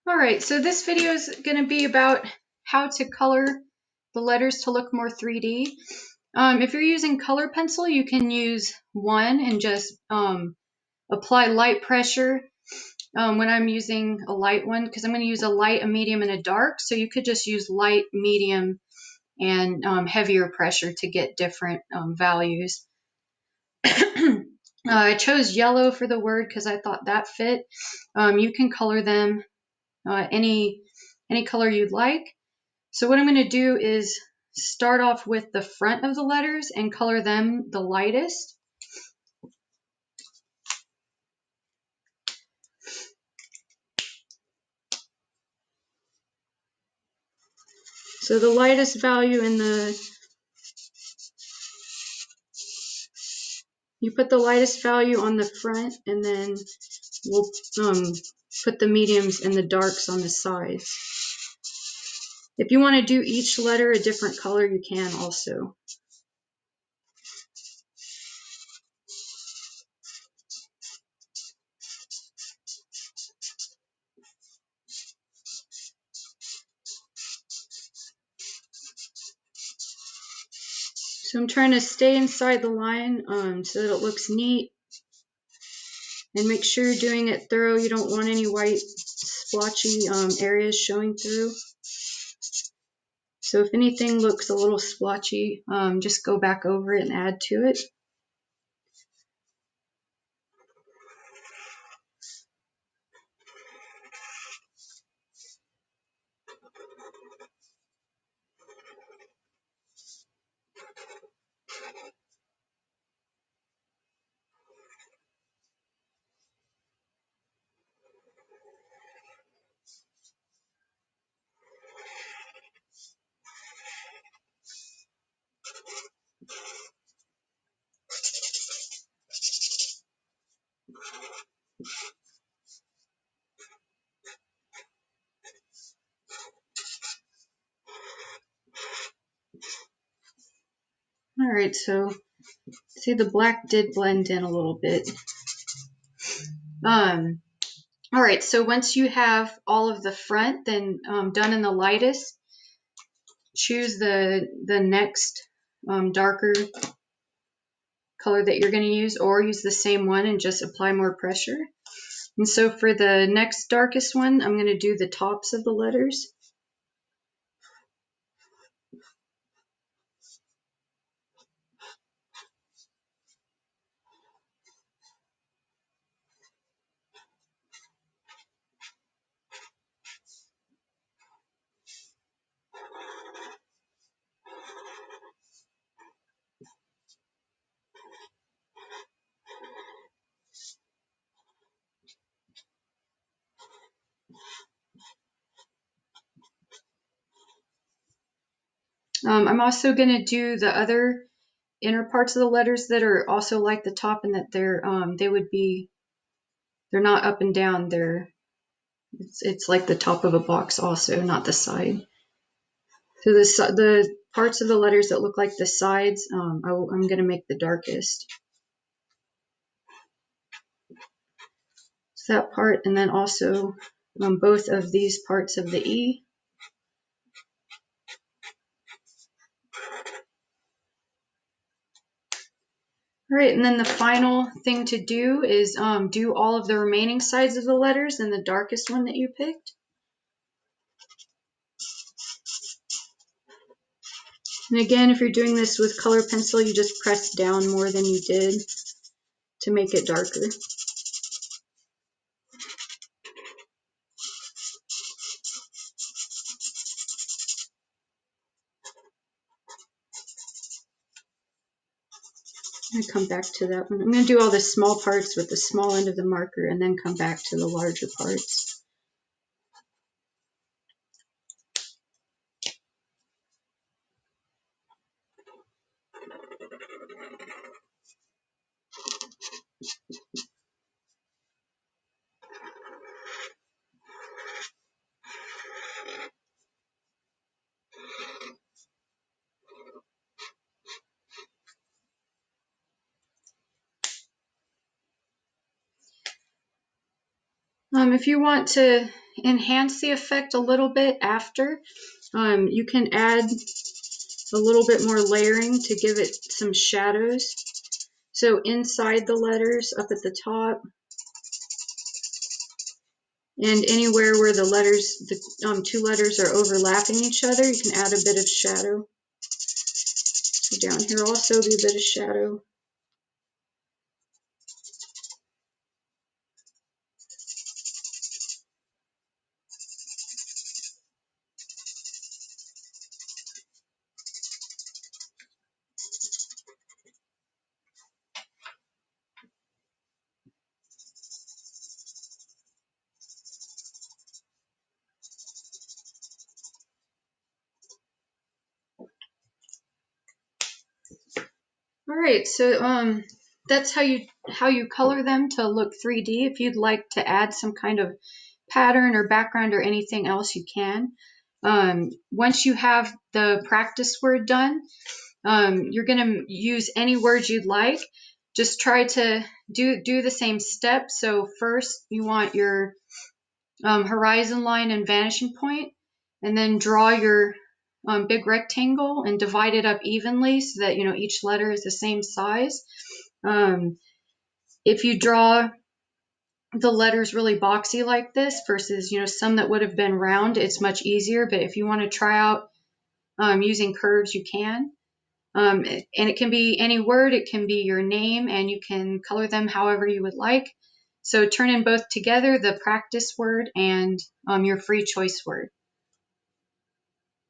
Alright, so this video is going to be about how to color the letters to look more 3D. If you're using color pencil, you can use one and just apply light pressure when I'm using a light one, because I'm going to use a light, a medium, and a dark. So you could just use light, medium, and heavier pressure to get different values. I chose yellow for the word because I thought that fit. You can color them any color you'd like. So what I'm going to do is start off with the front of the letters and color them the lightest. So the lightest value you put the lightest value on the front, and then we'll put the mediums and the darks on the sides. If you want to do each letter a different color, you can also. So I'm trying to stay inside the line so that it looks neat. And make sure you're doing it thorough. You don't want any white splotchy areas showing through. So if anything looks a little splotchy, just go back over it and add to it. All right, so see, the black did blend in a little bit. All right, so once you have all of the front then done in the lightest, choose the next darker color that you're going to use, or use the same one and just apply more pressure. And so for the next darkest one, I'm going to do the tops of the letters. I'm also going to do the other inner parts of the letters that are also like the top, and that they're not up and down. It's like the top of a box also, not the side. So the parts of the letters that look like the sides, I'm going to make the darkest. So that part, and then also both of these parts of the E. All right, and then the final thing to do is do all of the remaining sides of the letters in the darkest one that you picked. And again, if you're doing this with color pencil, you just press down more than you did to make it darker. I'm going to come back to that one. I'm going to do all the small parts with the small end of the marker and then come back to the larger parts. If you want to enhance the effect a little bit after, you can add a little bit more layering to give it some shadows. So inside the letters up at the top and anywhere where the letters, the two letters are overlapping each other, you can add a bit of shadow. So down here also be a bit of shadow. All right, so that's how you color them to look 3D. If you'd like to add some kind of pattern or background or anything else, you can. Once you have the practice word done, you're going to use any words you'd like. Just try to do the same steps. So first you want your horizon line and vanishing point, and then draw your big rectangle and divide it up evenly so that each letter is the same size. If you draw the letters really boxy like this versus some that would have been round, it's much easier. But if you want to try out using curves, you can. And it can be any word, it can be your name, and you can color them however you would like. So turn in both together, the practice word and your free choice word.